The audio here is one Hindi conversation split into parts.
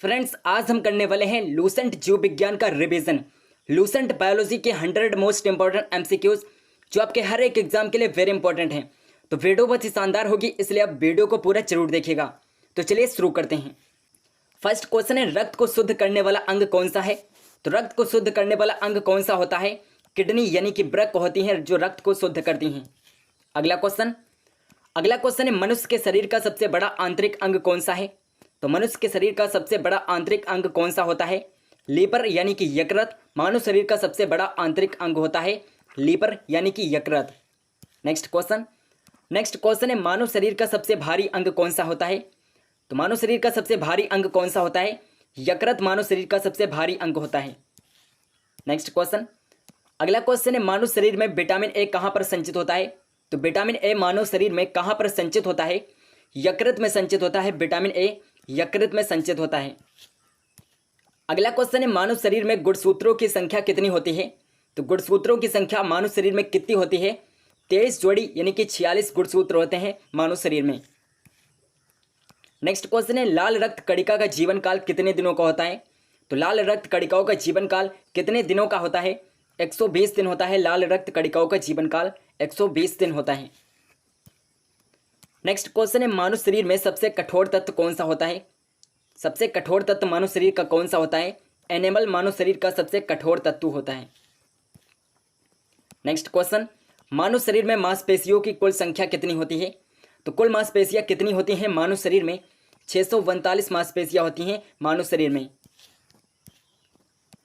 फ्रेंड्स, आज हम करने वाले हैं लूसेंट जीव विज्ञान का रिवीजन। लूसेंट बायोलॉजी के 100 मोस्ट इंपॉर्टेंट एमसीक्यूज जो आपके हर एक एग्जाम के लिए वेरी इंपॉर्टेंट हैं। तो वीडियो बहुत ही शानदार होगी, इसलिए आप वीडियो को पूरा जरूर देखिएगा। तो चलिए शुरू करते हैं। फर्स्ट क्वेश्चन है, रक्त को शुद्ध करने वाला अंग कौन सा है? तो रक्त को शुद्ध करने वाला अंग कौन सा होता है? किडनी यानी कि वृक्क होती हैं जो रक्त को शुद्ध करती हैं। अगला क्वेश्चन है, मनुष्य के शरीर का सबसे बड़ा आंतरिक अंग कौन सा है? तो मनुष्य के शरीर का सबसे बड़ा आंतरिक अंग कौन सा होता है? लीवर यानी कि यकृत मानव शरीर का सबसे बड़ा आंतरिक अंग होता है, लीवर यानी कि यकृत। नेक्स्ट क्वेश्चन है, मानव शरीर का सबसे भारी अंग कौन सा होता है? तो मानव शरीर का सबसे भारी अंग कौन सा होता है? यकृत मानव शरीर का सबसे भारी अंग होता है। अगला क्वेश्चन है, मानव शरीर में विटामिन ए कहाँ पर संचित होता है? तो विटामिन ए मानव शरीर में कहाँ पर संचित होता है? यकृत में संचित होता है। विटामिन ए यकृत में संचित होता है। अगला क्वेश्चन है, मानव शरीर में गुणसूत्रों की संख्या कितनी होती है? तो गुणसूत्रों की संख्या मानव शरीर में कितनी होती है? 23 जोड़ी यानी कि 46 गुणसूत्र होते हैं मानव शरीर में। नेक्स्ट क्वेश्चन है, लाल रक्त कणिका का जीवन काल कितने दिनों का होता है? तो लाल रक्त कणिकाओं का जीवन काल कितने दिनों का होता है? 120 दिन होता है। लाल रक्त कणिकाओं का जीवन काल 120 दिन होता है। नेक्स्ट क्वेश्चन है, मानव शरीर में सबसे कठोर तत्व कौन सा होता है? सबसे कठोर तत्व मानव शरीर का कौन सा होता है? एनिमल मानव शरीर का सबसे कठोर तत्व होता है। नेक्स्ट क्वेश्चन, मानव शरीर में मांसपेशियों की कुल संख्या कितनी होती है? तो कुल मांसपेशियां कितनी होती हैं मानव शरीर में? 639 मांसपेशियां होती हैं मानव शरीर में।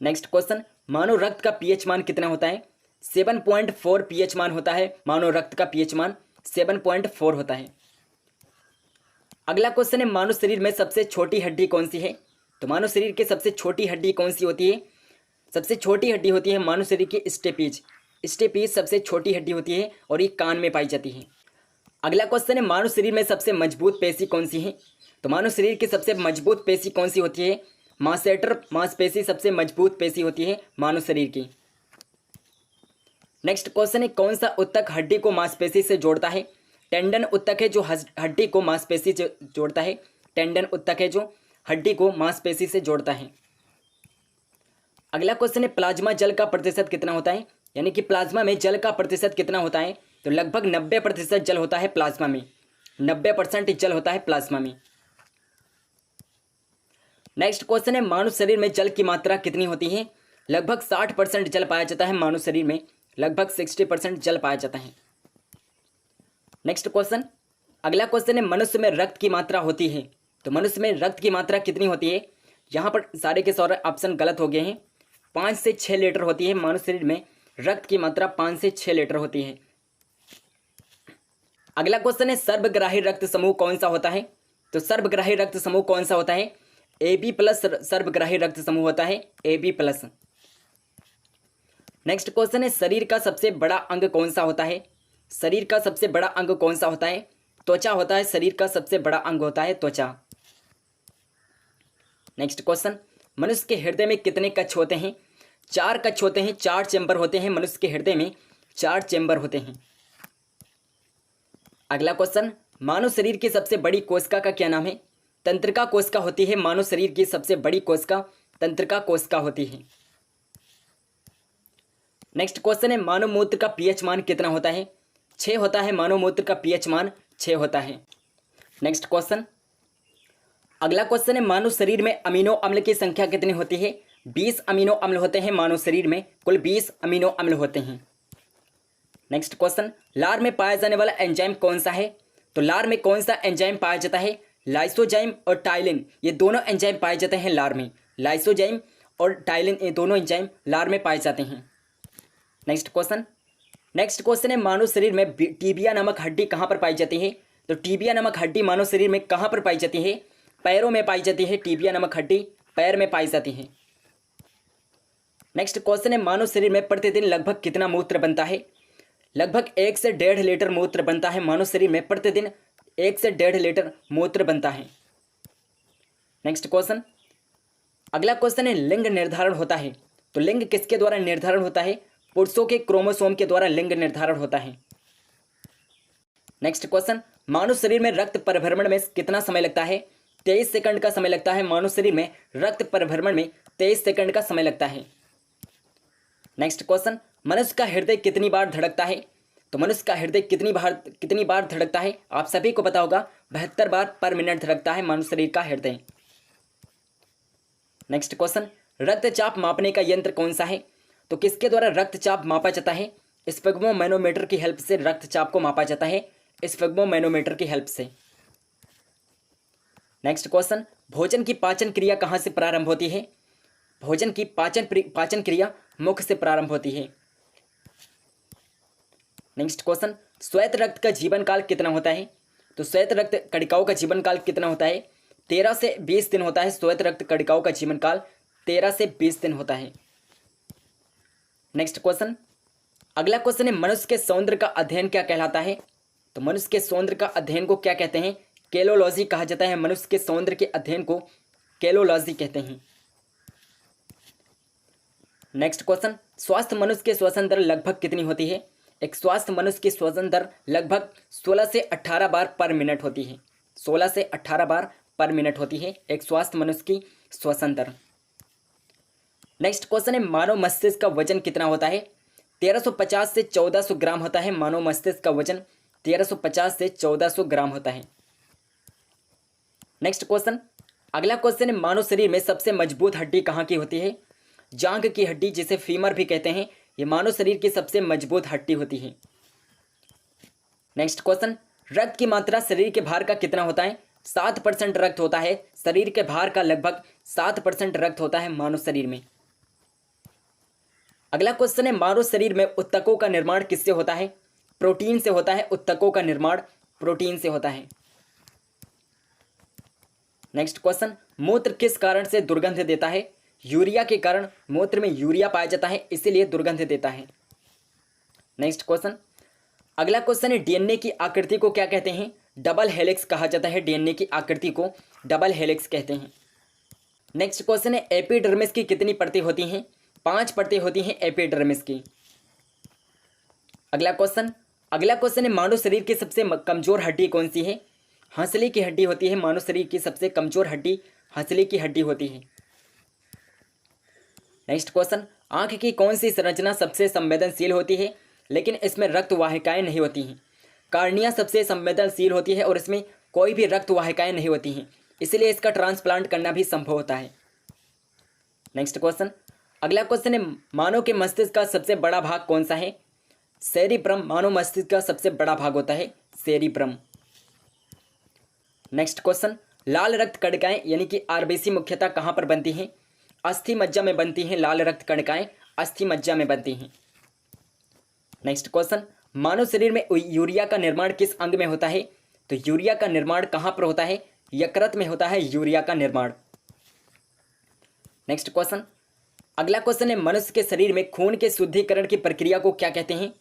नेक्स्ट क्वेश्चन, मानव रक्त का पीएच मान कितना होता है? 7.4 पीएच मान होता है। मानव रक्त का पीएच मान 7.4 होता है। अगला क्वेश्चन है, मानव शरीर में सबसे छोटी हड्डी कौन सी है? तो मानव शरीर की सबसे छोटी हड्डी कौन सी होती है? सबसे छोटी हड्डी होती है मानव शरीर की स्टेपीज। स्टेपीज सबसे छोटी हड्डी होती है और ये कान में पाई जाती है। अगला क्वेश्चन है, मानव शरीर में सबसे मजबूत पेशी कौन सी है? तो मानव शरीर की सबसे मजबूत पेशी कौन सी होती है? मांसेटर मांसपेशी सबसे मजबूत पेशी होती है मानव शरीर की। नेक्स्ट क्वेश्चन है, कौन सा ऊतक हड्डी को मांसपेशी से जोड़ता है? टेंडन ऊतक है जो हड्डी को मांसपेशी से जोड़ता है। टेंडन ऊतक है जो हड्डी को मांसपेशी से जोड़ता है। अगला क्वेश्चन है, प्लाज्मा जल का प्रतिशत कितना होता है? यानी कि प्लाज्मा में जल का प्रतिशत कितना होता है? तो लगभग 90% जल होता है प्लाज्मा में। 90% जल होता है प्लाज्मा में। नेक्स्ट क्वेश्चन है, मानव शरीर में जल की मात्रा कितनी होती है? लगभग 60% जल पाया जाता है मानव शरीर में। लगभग 60% जल पाया जाता है। नेक्स्ट क्वेश्चन, अगला क्वेश्चन है, मनुष्य में रक्त की मात्रा होती है। तो मनुष्य में रक्त की मात्रा कितनी होती है? यहाँ पर सारे के सारे ऑप्शन गलत हो गए हैं। 5 से 6 लीटर होती है मानव शरीर में रक्त की मात्रा। 5 से 6 लीटर होती है। अगला क्वेश्चन है, सर्वग्राही रक्त समूह कौन सा होता है? तो सर्वग्राही रक्त समूह कौन सा होता है? AB+ सर्वग्राही रक्त समूह होता है, AB+। नेक्स्ट क्वेश्चन है, शरीर का सबसे बड़ा अंग कौन सा होता है? शरीर का सबसे बड़ा अंग कौन सा होता है? त्वचा होता है। शरीर का सबसे बड़ा अंग होता है त्वचा। नेक्स्ट क्वेश्चन, मनुष्य के हृदय में कितने कक्ष होते हैं? 4 कक्ष होते हैं। 4 चैम्बर होते हैं मनुष्य के हृदय में। 4 चैम्बर होते हैं। अगला क्वेश्चन, मानव शरीर की सबसे बड़ी कोशिका का क्या नाम है? तंत्रिका कोशिका होती है। मानव शरीर की सबसे बड़ी कोशिका तंत्रिका कोशिका होती है। नेक्स्ट क्वेश्चन है, मानव मूत्र का पीएच मान कितना होता है? 6 होता है। मानव मूत्र का पीएच मान 6 होता है। नेक्स्ट क्वेश्चन, अगला क्वेश्चन है, मानव शरीर में अमीनो अम्ल की संख्या कितनी होती है? 20 अमीनो अम्ल होते हैं मानव शरीर में। कुल 20 अमीनो अम्ल होते हैं। नेक्स्ट क्वेश्चन, लार में पाया जाने वाला एंजाइम कौन सा है? तो लार में कौन सा एंजाइम पाया जाता है? लाइसोजाइम और टाइलिन, ये दोनों एंजाइम पाए जाते हैं लार में। लाइसोजाइम और टाइलिन, ये दोनों एंजाइम लार में पाए जाते हैं। नेक्स्ट क्वेश्चन है, मानव शरीर में टीबिया नामक हड्डी कहाँ पर पाई जाती है? तो टीबिया नामक हड्डी मानव शरीर में कहाँ पर पाई जाती है? पैरों में पाई जाती है। टीबिया नामक हड्डी पैर में पाई जाती है। नेक्स्ट क्वेश्चन है, मानव शरीर में प्रतिदिन लगभग कितना मूत्र बनता है? लगभग 1 से 1.5 लीटर मूत्र बनता है मानव शरीर में। प्रतिदिन 1 से 1.5 लीटर मूत्र बनता है। नेक्स्ट क्वेश्चन, अगला क्वेश्चन है, लिंग निर्धारण होता है। तो लिंग किसके द्वारा निर्धारण होता है? पुरुषों के क्रोमोसोम के द्वारा लिंग निर्धारण होता है। नेक्स्ट क्वेश्चन, मानव शरीर में रक्त परिभ्रमण में कितना समय लगता है? 23 सेकंड का समय लगता है। मानव शरीर में रक्त परिभ्रमण में 23 सेकंड का समय लगता है। नेक्स्ट क्वेश्चन, मनुष्य का हृदय कितनी बार धड़कता है? तो मनुष्य का हृदय कितनी बार धड़कता है? आप सभी को पता होगा 72 बार पर मिनट धड़कता है मानव शरीर का हृदय। नेक्स्ट क्वेश्चन, रक्तचाप मापने का यंत्र कौन सा है? तो किसके द्वारा रक्तचाप मापा जाता है? स्फिग्मोमैनोमीटर की हेल्प से रक्तचाप को मापा जाता है, स्फिग्मोमैनोमीटर की हेल्प से। नेक्स्ट क्वेश्चन, भोजन की पाचन क्रिया कहाँ से प्रारंभ होती है? भोजन की पाचन क्रिया मुख से प्रारंभ होती है। नेक्स्ट क्वेश्चन, श्वेत रक्त का जीवन काल कितना होता है? तो श्वेत रक्त कणिकाओं का जीवन काल कितना होता है? 13 से 20 दिन होता है। श्वेत रक्त कणिकाओं का जीवन काल 13 से 20 दिन होता है। नेक्स्ट क्वेश्चन, अगला क्वेश्चन है, मनुष्य के सौंदर्य का अध्ययन क्या कहलाता है? तो मनुष्य के सौंदर्य का अध्ययन को क्या कहते हैं? केलोलॉजी कहा जाता है। मनुष्य के सौंदर्य के अध्ययन को केलोलॉजी कहते हैं। नेक्स्ट क्वेश्चन, स्वस्थ मनुष्य की श्वसन दर लगभग कितनी होती है? एक स्वस्थ मनुष्य की श्वसन दर लगभग 16 से 18 बार पर मिनट होती है। 16 से 18 बार पर मिनट होती है एक स्वस्थ मनुष्य की श्वसन दर। नेक्स्ट क्वेश्चन है, मानव मस्तिष्क का वजन कितना होता है? 1350 से 1400 ग्राम होता है। मानव मस्तिष्क का वजन 1350 से 1400 ग्राम होता है। नेक्स्ट क्वेश्चन, अगला क्वेश्चन है, मानव शरीर में सबसे मजबूत हड्डी कहाँ की होती है? जांघ की हड्डी, जिसे फीमर भी कहते हैं, ये मानव शरीर की सबसे मजबूत हड्डी होती है। नेक्स्ट क्वेश्चन, रक्त की मात्रा शरीर के भार का कितना होता है? 7% रक्त होता है। शरीर के भार का लगभग 7% रक्त होता है मानव शरीर में। अगला क्वेश्चन है, मानव शरीर में ऊतकों का निर्माण किससे होता है? प्रोटीन से होता है। ऊतकों का निर्माण प्रोटीन से होता है। नेक्स्ट क्वेश्चन, मूत्र किस कारण से दुर्गंध देता है? यूरिया के कारण मूत्र में यूरिया पाया जाता है, इसीलिए दुर्गंध देता है। नेक्स्ट क्वेश्चन, अगला क्वेश्चन है, डीएनए की आकृति को क्या कहते हैं? डबल हेलिक्स कहा जाता है। डीएनए की आकृति को डबल हेलिक्स कहते हैं। नेक्स्ट क्वेश्चन है, एपिडर्मिस की कितनी परतें होती हैं? 5 परतें होती हैं एपिडर्मिस की। अगला क्वेश्चन है, मानव शरीर की सबसे कमजोर हड्डी कौन सी है? हंसली की हड्डी होती है। मानव शरीर की सबसे कमजोर हड्डी हंसली की हड्डी होती है। नेक्स्ट क्वेश्चन, आंख की कौन सी संरचना सबसे संवेदनशील होती है लेकिन इसमें रक्त वाहिकाएं नहीं होती हैं? कार्निया सबसे संवेदनशील होती है और इसमें कोई भी रक्त वाहिकाएं नहीं होती हैं, इसलिए इसका ट्रांसप्लांट करना भी संभव होता है। नेक्स्ट क्वेश्चन, अगला क्वेश्चन है, मानव के मस्तिष्क का सबसे बड़ा भाग कौन सा है? सेरिब्रम मानव मस्तिष्क का सबसे बड़ा भाग होता है, सेरिब्रम। नेक्स्ट क्वेश्चन, लाल रक्त कणिकाएं यानी कि आरबीसी मुख्यतः कहाँ पर बनती हैं? अस्थि मज्जा में बनती हैं। लाल रक्त कणिकाएं अस्थि मज्जा में बनती हैं। नेक्स्ट क्वेश्चन, मानव शरीर में यूरिया का निर्माण किस अंग में होता है? तो यूरिया का निर्माण कहाँ पर होता है? यकृत में होता है यूरिया का निर्माण। नेक्स्ट क्वेश्चन, अगला क्वेश्चन है, मनुष्य के शरीर में खून के शुद्धिकरण की प्रक्रिया को क्या कहते हैं?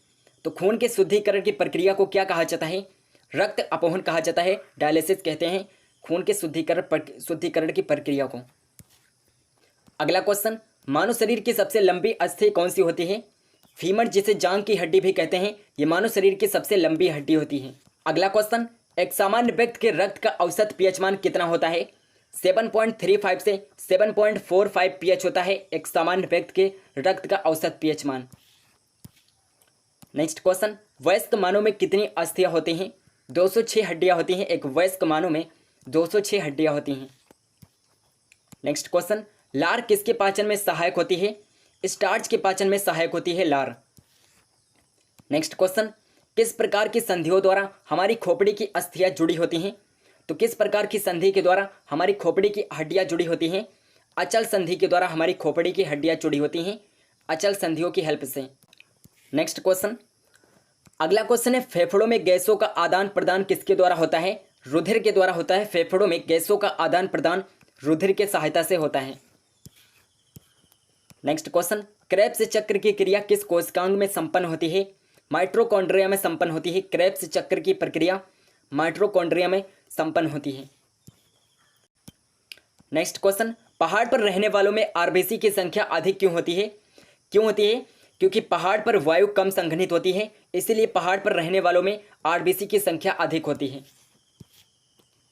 तो खून के शुद्धिकरण की प्रक्रिया को क्या कहा जाता है? रक्त अपवहन कहा जाता है, डायलिसिस कहते हैं खून के शुद्धिकरण की प्रक्रिया को। अगला क्वेश्चन, मानव शरीर की सबसे लंबी अस्थि कौन सी होती है? फीमर, जिसे जांघ की हड्डी भी कहते हैं, ये मानव शरीर की सबसे लंबी हड्डी होती है। अगला क्वेश्चन, एक सामान्य व्यक्ति के रक्त का औसत पीएच मान कितना होता है? 7.35 से 7.45 पीएच होता है एक सामान्य व्यक्ति के रक्त का औसत पीएच मान। नेक्स्ट क्वेश्चन, वयस्क मानव में कितनी अस्थियां होती हैं? 206 हड्डियां होती हैं। एक वयस्क मानव में 206 हड्डियां होती हैं। नेक्स्ट क्वेश्चन, लार किसके पाचन में सहायक होती है? स्टार्च के पाचन में सहायक होती है लार। नेक्स्ट क्वेश्चन, किस प्रकार की संधियों द्वारा हमारी खोपड़ी की अस्थियां जुड़ी होती हैं? तो किस प्रकार की संधि के द्वारा हमारी खोपड़ी की हड्डियां जुड़ी होती हैं? अचल संधि के द्वारा हमारी खोपड़ी की हड्डियां जुड़ी होती हैं, अचल संधियों की हेल्प से। नेक्स्ट क्वेश्चन, अगला क्वेश्चन है, फेफड़ों में गैसों का आदान प्रदान किसके द्वारा होता है? रुधिर के द्वारा होता है। फेफड़ों में गैसों का आदान प्रदान रुधिर के सहायता से होता है। नेक्स्ट क्वेश्चन, क्रेब्स चक्र की क्रिया किस कोशिकांग में संपन्न होती है? माइटोकॉन्ड्रिया में संपन्न होती है। क्रेब्स चक्र की प्रक्रिया माइटोकॉन्ड्रिया में संपन्न होती है। नेक्स्ट क्वेश्चन, पहाड़ पर रहने वालों में आरबीसी की संख्या अधिक क्यों होती है? क्योंकि पहाड़ पर वायु कम संघनित होती है, इसीलिए पहाड़ पर रहने वालों में आरबीसी की संख्या अधिक होती है।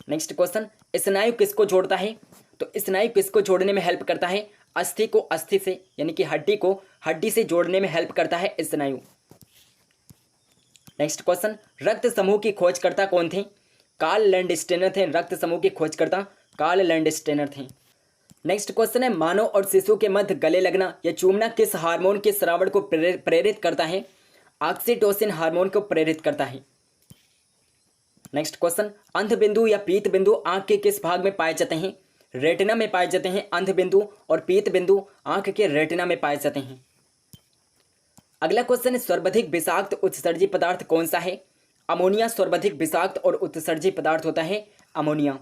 नेक्स्ट क्वेश्चन, स्नायु किसको जोड़ता है? तो स्नायु किसको जोड़ने में हेल्प करता है? अस्थि को अस्थि से यानी कि हड्डी को हड्डी से जोड़ने में हेल्प करता है स्नायु। नेक्स्ट क्वेश्चन, रक्त समूह की खोजकर्ता कौन थे? कार्ल लैंडस्टेनर थे रक्त समूह के खोजकर्ता, कार्ल लैंडस्टेनर थे। नेक्स्ट क्वेश्चन है, मानव और शिशु के मध्य गले लगना या चूमना किस हार्मोन के स्रावण को प्रेरित करता है? ऑक्सीटोसिन हार्मोन को प्रेरित करता है। नेक्स्ट क्वेश्चन, अंध बिंदु या पीत बिंदु आंख के किस भाग में पाए जाते हैं? रेटिना में पाए जाते हैं अंध बिंदु, और पीत बिंदु आंख के रेटिना में पाए जाते हैं। अगला क्वेश्चन है, सर्वाधिक विषाक्त उत्सर्जी पदार्थ कौन सा है? अमोनिया सर्वाधिक विषाक्त और उत्सर्जी पदार्थ होता है अमोनिया।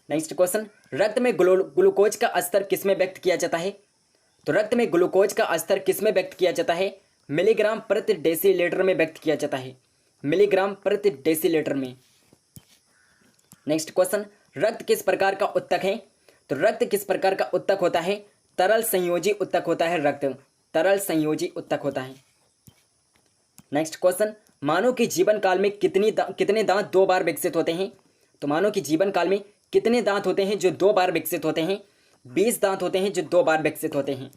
नेक्स्ट क्वेश्चन, रक्त में ग्लूकोज का स्तर किसमें व्यक्त किया जाता है? तो रक्त में ग्लूकोज का स्तर किसमें व्यक्त किया जाता है? मिलीग्राम प्रति डेसीलीटर में व्यक्त किया जाता है, मिलीग्राम प्रति डेसीलीटर में। नेक्स्ट क्वेश्चन, रक्त किस प्रकार का उत्तक है? तो रक्त किस प्रकार का उत्तक होता है? तरल संयोजी उत्तक होता है रक्त, तरल संयोजी उत्तक होता है। नेक्स्ट क्वेश्चन, मानव के जीवन काल में कितने दांत 2 बार विकसित होते हैं? तो मानव के जीवन काल में कितने दांत होते हैं जो 2 बार विकसित होते हैं? 20 दांत होते हैं जो 2 बार विकसित होते हैं।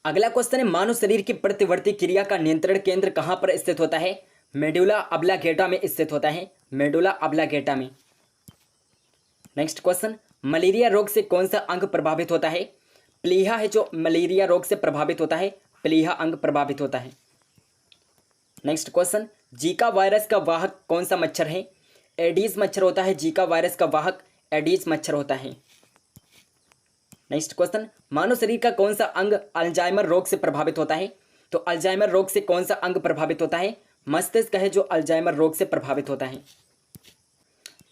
अगला क्वेश्चन है, मानव शरीर की प्रतिवर्ती क्रिया का नियंत्रण केंद्र कहां पर स्थित होता है? मेडुला ऑब्लांगेटा में स्थित होता है, मेडुला ऑब्लांगेटा में। नेक्स्ट क्वेश्चन, मलेरिया रोग से कौन सा अंग प्रभावित होता है? प्लीहा है जो मलेरिया रोग से प्रभावित होता है, प्लीहा अंग प्रभावित होता है। नेक्स्ट क्वेश्चन, जीका वायरस का वाहक कौन सा मच्छर है? एडीज मच्छर होता है, जीका वायरस का वाहक एडीज मच्छर होता है। नेक्स्ट क्वेश्चन, मानव शरीर का कौन सा अंग अल्जाइमर रोग से प्रभावित होता है? तो अल्जाइमर रोग से कौन सा अंग प्रभावित होता है? मस्तिष्क है जो अल्जाइमर रोग से प्रभावित होता है।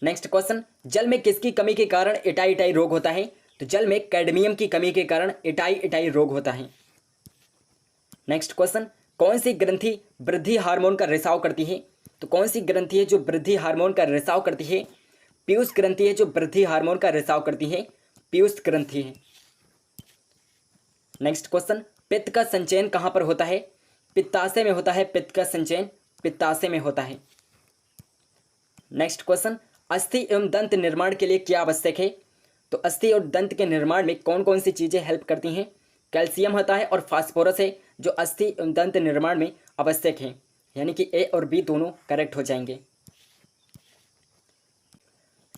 नेक्स्ट क्वेश्चन, जल में किसकी कमी के कारण इटाई रोग होता है? तो जल में कैडमियम की कमी के कारण इटाई रोग होता है। नेक्स्ट क्वेश्चन, कौन सी ग्रंथि वृद्धि हार्मोन का रिसाव करती है? तो कौन सी ग्रंथि है जो वृद्धि हार्मोन का रिसाव करती है? पीयूष ग्रंथि है जो वृद्धि हार्मोन का रिसाव करती है, पीयूष ग्रंथि है। नेक्स्ट क्वेश्चन, पित्त का संचयन कहां पर होता है? पित्ताशय में होता है, पित्त का संचयन पित्ताशय में होता है। नेक्स्ट क्वेश्चन, अस्थि एवं दंत निर्माण के लिए क्या आवश्यक है? तो अस्थि और दंत के निर्माण में कौन कौन सी चीजें हेल्प करती हैं? कैल्शियम होता है और फास्फोरस है जो अस्थि एवं दंत निर्माण में आवश्यक है, यानी कि ए और बी दोनों करेक्ट हो जाएंगे।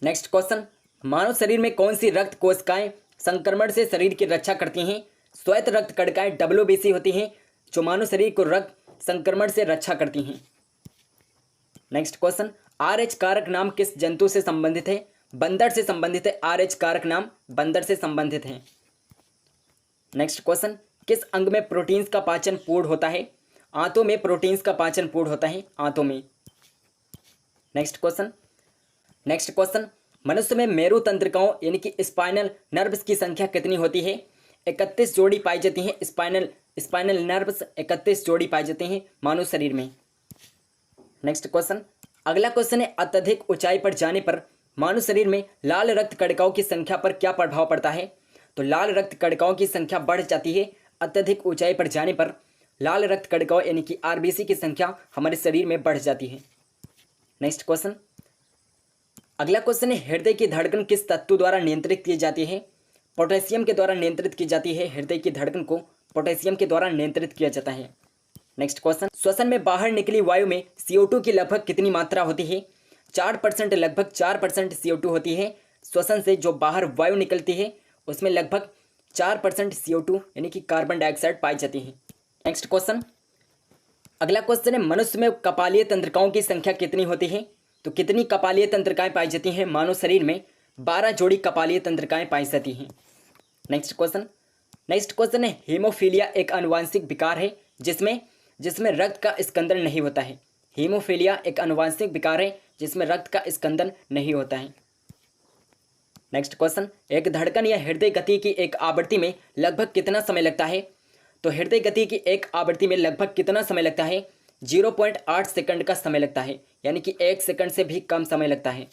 नेक्स्ट क्वेश्चन, मानव शरीर में कौन सी रक्त कोशिकाएं संक्रमण से शरीर की रक्षा करती हैं? श्वेत रक्त कणिकाएं WBC होती हैं जो मानव शरीर को रक्त संक्रमण से रक्षा करती हैं। नेक्स्ट क्वेश्चन, RH कारक नाम किस जंतु से संबंधित है? बंदर से संबंधित है, RH कारक नाम बंदर से संबंधित है। नेक्स्ट क्वेश्चन, किस अंग में प्रोटीन्स का पाचन पूर्ण होता है? आंतों में प्रोटीन्स का पाचन पूर्ण होता है, आंतों में। नेक्स्ट क्वेश्चन, मनुष्य में मेरु तंत्रिकाओं यानी कि स्पाइनल नर्व्स की संख्या कितनी होती है? 31 जोड़ी पाई जाती हैं, स्पाइनल नर्व्स 31 जोड़ी पाई जाती हैं मानव शरीर में। नेक्स्ट क्वेश्चन, अगला क्वेश्चन है, अत्यधिक ऊंचाई पर जाने पर मानव शरीर में लाल रक्त कणिकाओं की संख्या पर क्या प्रभाव पड़ता है? तो लाल रक्त कणिकाओं की संख्या बढ़ जाती है अत्यधिक ऊंचाई पर जाने पर। लाल रक्त कणिकाओं यानी कि RBC की संख्या हमारे शरीर में बढ़ जाती है। नेक्स्ट क्वेश्चन, अगला क्वेश्चन है, हृदय की धड़कन किस तत्व द्वारा नियंत्रित की जाती है? पोटेशियम के द्वारा नियंत्रित की जाती है, हृदय की धड़कन को पोटेशियम के द्वारा नियंत्रित किया जाता है। नेक्स्ट क्वेश्चन, श्वसन में बाहर निकली वायु में CO2 की लगभग कितनी मात्रा होती है? 4%, लगभग 4% CO2 होती है। श्वसन से जो बाहर वायु निकलती है उसमें लगभग 4% CO2 यानी कि कार्बन डाइऑक्साइड पाई जाती है। नेक्स्ट क्वेश्चन, अगला क्वेश्चन है, मनुष्य में कपालीय तंत्रिकाओं की संख्या कितनी होती है? तो कितनी कपालीय तंत्रिकाएं पाई जाती हैं मानव शरीर में? 12 जोड़ी कपालीय तंत्रिकाएं पाई जाती हैं। नेक्स्ट क्वेश्चन है, हीमोफीलिया एक आनुवांशिक विकार है जिसमें रक्त का स्कंदन नहीं होता है। हीमोफीलिया एक आनुवांशिक विकार है जिसमें रक्त का स्कंदन नहीं होता है। नेक्स्ट क्वेश्चन, एक धड़कन या हृदय गति की एक आवृत्ति में लगभग कितना समय लगता है? तो हृदय गति की एक आवृत्ति में लगभग कितना समय लगता है? 0.8 सेकंड का समय लगता है, यानी कि 1 सेकंड से भी कम समय लगता है।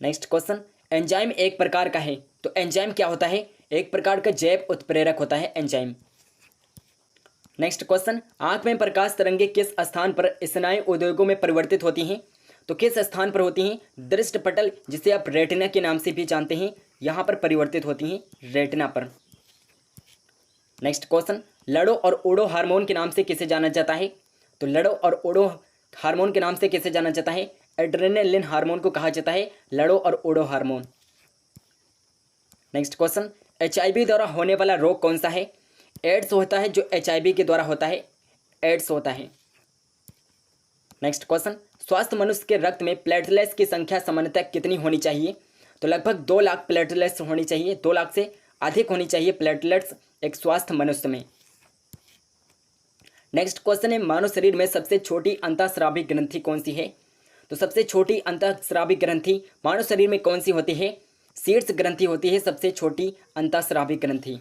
नेक्स्ट क्वेश्चन, एंजाइम एक प्रकार का है, तो एंजाइम क्या होता है? एक प्रकार का जैव उत्प्रेरक होता है एंजाइम। नेक्स्ट क्वेश्चन, आंख में प्रकाश तरंगे किस स्थान पर स्नायु उद्योगों में परिवर्तित होती हैं? तो किस स्थान पर होती हैं? दृष्टि पटल, जिसे आप रेटिना के नाम से भी जानते हैं, यहाँ पर परिवर्तित होती हैं रेटिना पर। नेक्स्ट क्वेश्चन, लड़ो और ओडो हार्मोन के नाम से किसे जाना जाता है? तो लड़ो और ओडो हार्मोन के नाम से किसे जाना जाता है? एड्रेनालिन हार्मोन को कहा जाता है लड़ो और ओडो हार्मोन। नेक्स्ट क्वेश्चन, HIV द्वारा होने वाला रोग कौन सा है? एड्स होता है जो HIV के द्वारा होता है, एड्स होता है। नेक्स्ट क्वेश्चन, स्वस्थ मनुष्य के रक्त में प्लेटलेट्स की संख्या सामान्यतः कितनी होनी चाहिए? तो लगभग 2 लाख प्लेटलेट्स होनी चाहिए, 2 लाख से अधिक होनी चाहिए प्लेटलेट्स एक स्वस्थ मनुष्य में। नेक्स्ट क्वेश्चन है, मानव शरीर में सबसे छोटी अंतःस्रावी ग्रंथि कौन सी है? तो सबसे छोटी अंतःस्रावी ग्रंथि मानव शरीर में कौन सी होती है? शीर्ष ग्रंथि होती है सबसे छोटी अंतःस्रावी ग्रंथि।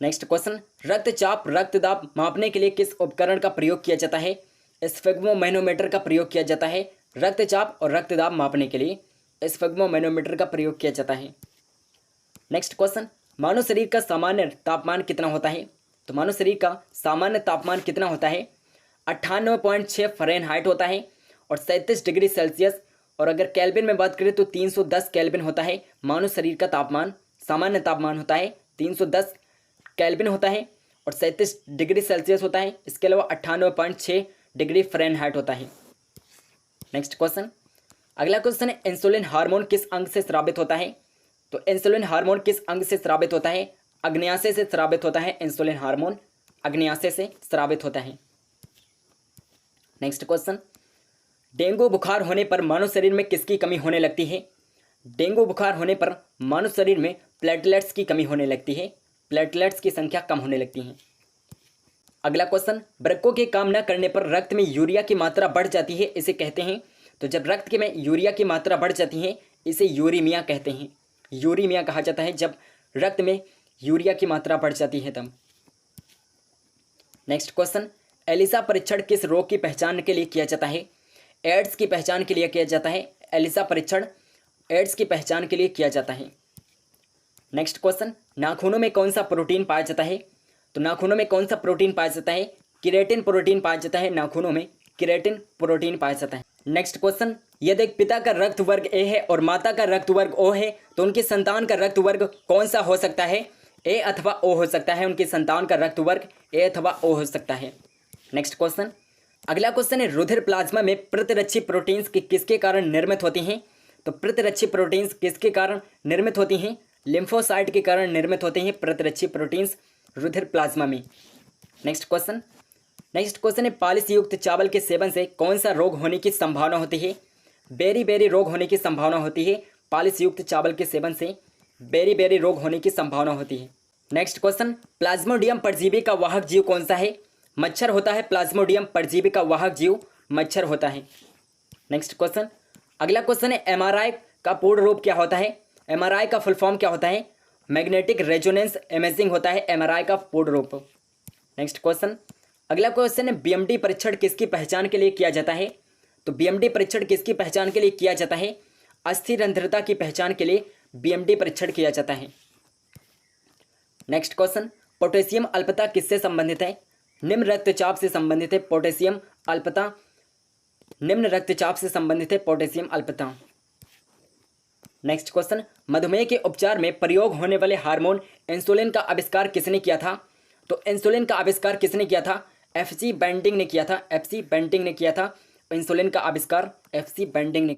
नेक्स्ट क्वेश्चन, रक्तचाप रक्तदाब मापने के लिए किस उपकरण का प्रयोग किया जाता है? स्फिग्मोमैनोमीटर का प्रयोग किया जाता है रक्तचाप और रक्तदाब मापने के लिए, स्फिग्मोमैनोमीटर का प्रयोग किया जाता है। नेक्स्ट क्वेश्चन, मानव शरीर का सामान्य तापमान कितना होता है? तो मानव शरीर का सामान्य तापमान कितना होता है? 98.6 फ़ारेनहाइट होता है और 37 डिग्री सेल्सियस, और अगर केल्विन में बात करें तो 310 केल्विन होता है मानव शरीर का तापमान। सामान्य तापमान होता है 310 केल्विन होता है और 37 डिग्री सेल्सियस होता है। इसके अलावा 98.6 डिग्री फ़ारेनहाइट होता है। नेक्स्ट क्वेश्चन, अगला क्वेश्चन है, इंसुलिन हार्मोन किस अंग से स्रावित होता है? तो इंसुलिन हार्मोन किस अंग से स्रावित होता है? अग्न्याशय से स्रावित होता है। इंसुलिन हार्मोन अग्न्याशय से स्रावित होता है। नेक्स्ट क्वेश्चन, डेंगू बुखार होने पर मानव शरीर में किसकी कमी होने लगती है? डेंगू बुखार होने पर मानव शरीर में प्लेटलेट्स की कमी होने लगती है, प्लेटलेट्स की संख्या कम होने लगती है। अगला क्वेश्चन, वृक्कों के काम न करने पर रक्त में यूरिया की मात्रा बढ़ जाती है, इसे कहते हैं? तो जब रक्त के में यूरिया की मात्रा बढ़ जाती है इसे यूरीमिया कहते हैं। यूरीमिया कहा जाता है जब रक्त में यूरिया की मात्रा बढ़ जाती है तब। नेक्स्ट क्वेश्चन, एलिसा परीक्षण किस रोग की पहचान के लिए किया जाता है? एड्स की पहचान के लिए किया जाता है। एलिसा परीक्षण एड्स की पहचान के लिए किया जाता है। नेक्स्ट क्वेश्चन, नाखूनों में कौन सा प्रोटीन पाया जाता है? तो नाखूनों में कौन सा प्रोटीन पाया जाता है? केराटिन प्रोटीन पाया जाता है। नाखूनों में केराटिन प्रोटीन पाया जाता है। नेक्स्ट क्वेश्चन, यदि एक पिता का रक्त वर्ग ए है और माता का रक्त वर्ग ओ है तो उनकी संतान का रक्त वर्ग कौन सा हो सकता है? ए अथवा ओ हो सकता है। उनकी संतान का रक्त वर्ग ए अथवा ओ हो सकता है। नेक्स्ट क्वेश्चन, अगला क्वेश्चन है, रुधिर प्लाज्मा में प्रतिरक्षी प्रोटीन्स किसके कारण निर्मित होती हैं? तो प्रतिरक्षी प्रोटीन्स किसके कारण निर्मित होती हैं? लिम्फोसाइट के कारण निर्मित होते हैं प्रतिरक्षी प्रोटीन्स रुधिर प्लाज्मा में। नेक्स्ट क्वेश्चन है, पालिश युक्त चावल के सेवन से कौन सा रोग होने की संभावना होती है? बेरी रोग होने की संभावना होती है। पालिश युक्त चावल के सेवन से बेरी रोग होने की संभावना होती है। नेक्स्ट क्वेश्चन, प्लाज्मोडियम परजीवी का वाहक जीव कौन सा है? मच्छर होता है। प्लाज्मोडियम परजीवी का वाहक जीव मच्छर होता है। नेक्स्ट क्वेश्चन, अगला क्वेश्चन है, एमआरआई का पूर्ण रूप क्या होता है? एमआरआई का फुल फॉर्म क्या होता है? मैग्नेटिक रेजोनेंस इमेजिंग होता है एमआरआई का पूर्ण रूप। नेक्स्ट क्वेश्चन, अगला क्वेश्चन है, बीएमडी परीक्षण किसकी पहचान के लिए किया जाता है? तो बीएमडी परीक्षण किसकी पहचान के लिए किया जाता है? अस्थिरंध्रता की पहचान के लिए बीएमडी परीक्षण किया जाता है। नेक्स्ट क्वेश्चन, पोटेशियम अल्पता किससे संबंधित है? निम्न रक्तचाप से संबंधित है पोटेशियम अल्पता। निम्न रक्तचाप से संबंधित है पोटेशियम अल्पता। नेक्स्ट क्वेश्चन, मधुमेह के उपचार में प्रयोग होने वाले हार्मोन इंसुलिन का आविष्कार किसने किया था? तो इंसुलिन का आविष्कार किसने किया था? FC बेंटिंग ने किया था। FC बेंटिंग ने किया था इंसुलिन का आविष्कार। FC बेंटिंग ने।